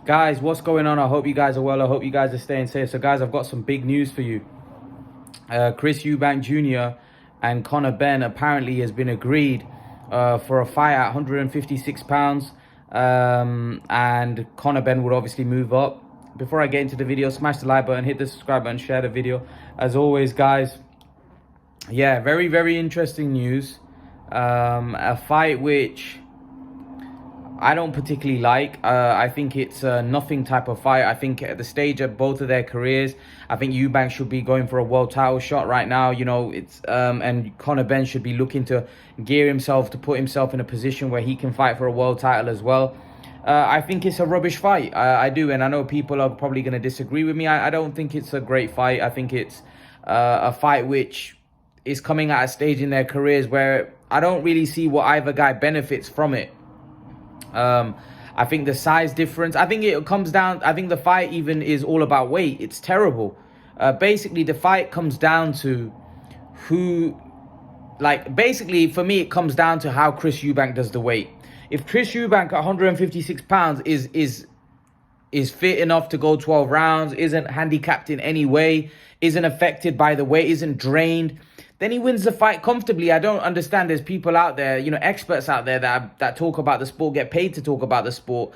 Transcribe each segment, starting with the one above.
Guys, what's going on? I hope you guys are well. I hope you guys are staying safe. So guys, I've got some big news for you. Chris Eubank Jr. and Conor Benn apparently has been agreed for a fight at 156 pounds. And Conor Benn would obviously move up. Before I get into the video, smash the like button, hit the subscribe button, share the video. As always, guys, yeah, very, very interesting news. A fight which I don't particularly like. I think it's a nothing type of fight. I think at the stage of both of their careers, I think Eubank should be going for a world title shot right now. You know, it's and Conor Benn should be looking to gear himself to put himself in a position where he can fight for a world title as well. I think it's a rubbish fight. I do, and I know people are probably going to disagree with me. I don't think it's a great fight. I think it's a fight which is coming at a stage in their careers where I don't really see what either guy benefits from it. I think the size difference, I think it comes down, I think the fight even is all about weight. It's terrible. Basically, the fight comes down to who, basically, for me, it comes down to how Chris Eubank does the weight. If Chris Eubank at 156 pounds is fit enough to go 12 rounds, isn't handicapped in any way, isn't affected by the weight, isn't drained, then he wins the fight comfortably. I don't understand. There's people out there, you know, experts out there that talk about the sport, get paid to talk about the sport,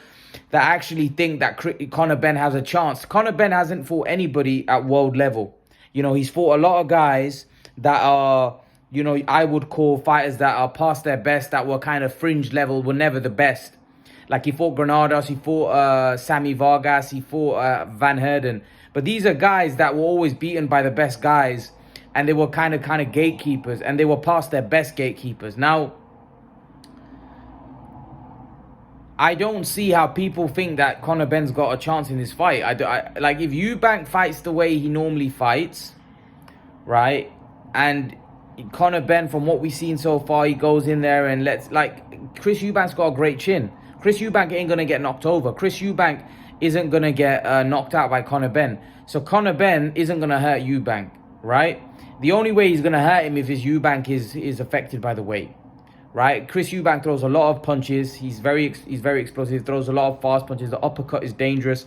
that actually think that Conor Benn has a chance. Conor Benn hasn't fought anybody at world level. You know, he's fought a lot of guys that are, you know, I would call fighters that are past their best, that were kind of fringe level, were never the best. Like he fought Granados, he fought Sammy Vargas, he fought Van Herden. But these are guys that were always beaten by the best guys. And they were kind of gatekeepers, and they were past their best gatekeepers. Now, I don't see how people think that Conor Benn's got a chance in this fight. Like, if Eubank fights the way he normally fights, right? And Conor Benn, from what we've seen so far, he goes in there and Chris Eubank's got a great chin. Chris Eubank ain't going to get knocked over. Chris Eubank isn't going to get knocked out by Conor Benn. So Conor Benn isn't going to hurt Eubank, right? The only way he's going to hurt him if his Eubank is affected by the weight, right? Chris Eubank throws a lot of punches. He's very explosive, throws a lot of fast punches. The uppercut is dangerous.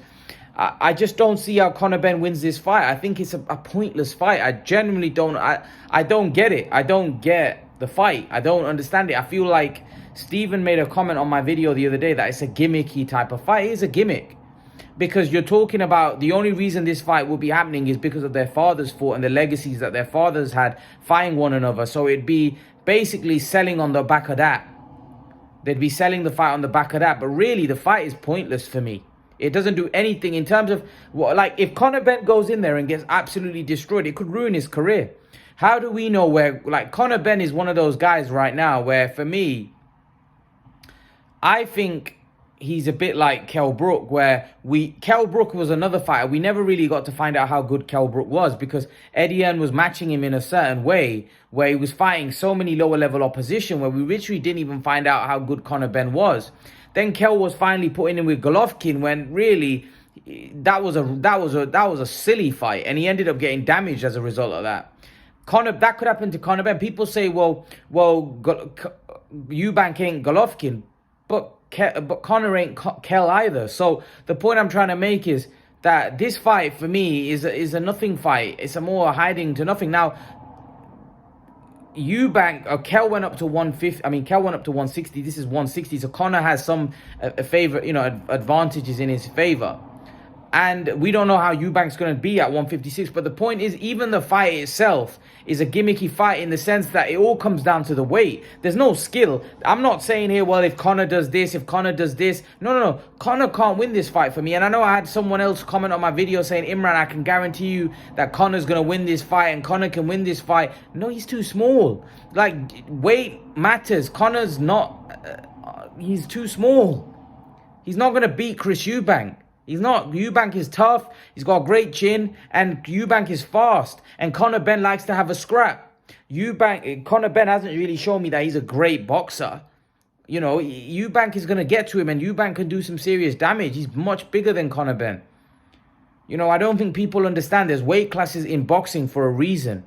I just don't see how Conor Benn wins this fight. I think it's a pointless fight. I genuinely don't. I don't get it. I don't get the fight. I don't understand it. I feel like Steven made a comment on my video the other day that it's a gimmicky type of fight. It is a gimmick. Because you're talking about the only reason this fight will be happening is because of their fathers fought and the legacies that their fathers had fighting one another. So it'd be basically selling on the back of that. They'd be selling the fight on the back of that. But really, the fight is pointless for me. It doesn't do anything in terms of, like, if Conor Benn goes in there and gets absolutely destroyed, it could ruin his career. How do we know where, like, Conor Benn is one of those guys right now where, for me, I think he's a bit like Kell Brook, where Kell Brook was another fighter. We never really got to find out how good Kell Brook was because Eddie Hearn was matching him in a certain way where he was fighting so many lower level opposition where we literally didn't even find out how good Conor Benn was. Then Kell was finally put in with Golovkin when really that was a silly fight, and he ended up getting damaged as a result of that. That could happen to Conor Benn. People say, well, Eubank ain't Golovkin, but Conor ain't Kell either. So the point I'm trying to make is that this fight for me is a nothing fight. It's a more hiding to nothing. Now, Kell went up to 150. I mean, Kell went up to 160. This is 160. So Conor has some advantages in his favor. And we don't know how Eubank's going to be at 156. But the point is, even the fight itself is a gimmicky fight in the sense that it all comes down to the weight. There's no skill. I'm not saying here, well, if Conor does this, if Conor does this. No. Conor can't win this fight for me. And I know I had someone else comment on my video saying, Imran, I can guarantee you that Conor's going to win this fight and Conor can win this fight. No, he's too small. Like, weight matters. Conor's not... he's too small. He's not going to beat Chris Eubank. He's not. Eubank is tough. He's got a great chin. And Eubank is fast. And Conor Benn likes to have a scrap. Conor Benn hasn't really shown me that he's a great boxer. You know, Eubank is going to get to him. And Eubank can do some serious damage. He's much bigger than Conor Benn. You know, I don't think people understand there's weight classes in boxing for a reason.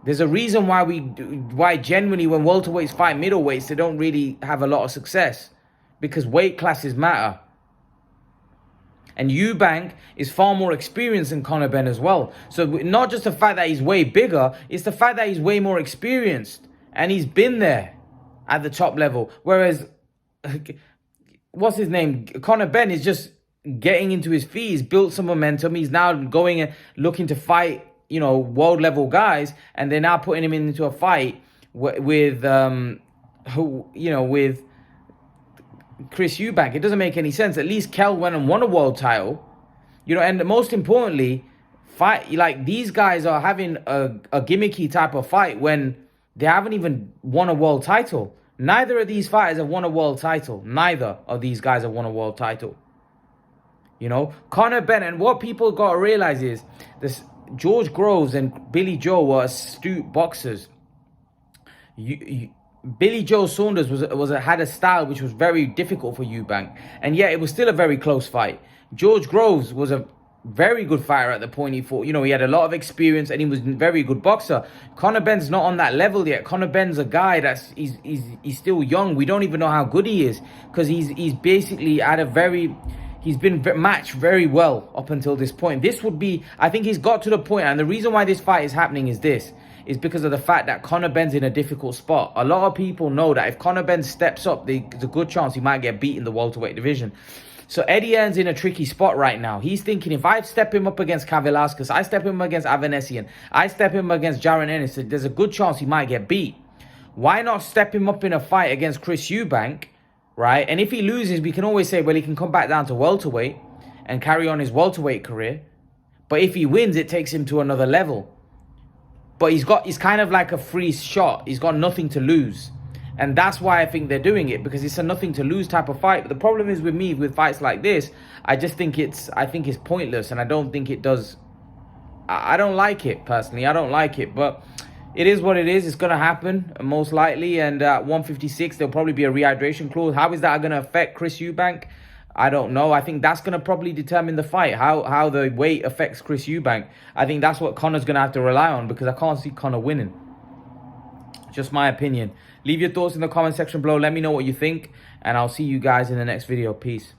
There's a reason why generally when welterweights fight middleweights, they don't really have a lot of success. Because weight classes matter. And Eubank is far more experienced than Conor Benn as well. So not just the fact that he's way bigger, it's the fact that he's way more experienced. And he's been there at the top level. Whereas, what's his name? Conor Benn is just getting into his feet. He's built some momentum. He's now going and looking to fight, you know, world level guys. And they're now putting him into a fight with Chris Eubank. It doesn't make any sense. At least Kell went and won a world title, you know, and most importantly, these guys are having a gimmicky type of fight when they haven't even won a world title. Neither of these fighters have won a world title. Neither of these guys have won a world title. You know, Conor Benn, and what people got to realize is this: George Groves and Billy Joe were astute boxers. Billy Joe Saunders had a style which was very difficult for Eubank, and yet it was still a very close fight. George Groves was a very good fighter at the point he fought. You know, he had a lot of experience and he was a very good boxer. Conor Benn's not on that level yet. Conor Benn's a guy that's he's still young. We don't even know how good he is, because he's basically at a very... He's been matched very well up until this point. This would be... I think he's got to the point, and the reason why this fight is happening is because of the fact that Conor Benn's in a difficult spot. A lot of people know that if Conor Benn steps up, there's a good chance he might get beat in the welterweight division. So Eddie Hearn's in a tricky spot right now. He's thinking, if I step him up against Kavaliauskas, I step him against Avanesian, I step him against Jaron Ennis, there's a good chance he might get beat. Why not step him up in a fight against Chris Eubank, right? And if he loses, we can always say, well, he can come back down to welterweight and carry on his welterweight career. But if he wins, it takes him to another level. But he's kind of like a free shot. He's got nothing to lose. And that's why I think they're doing it, because it's a nothing to lose type of fight. But the problem is with me, with fights like this, I think it's pointless, and I don't think it does. I don't like it personally. I don't like it, but it is what it is. It's going to happen most likely. And at 156, there'll probably be a rehydration clause. How is that going to affect Chris Eubank? I don't know. I think that's going to probably determine the fight, how the weight affects Chris Eubank. I think that's what Conor's going to have to rely on, because I can't see Conor winning. Just my opinion. Leave your thoughts in the comment section below. Let me know what you think, and I'll see you guys in the next video. Peace.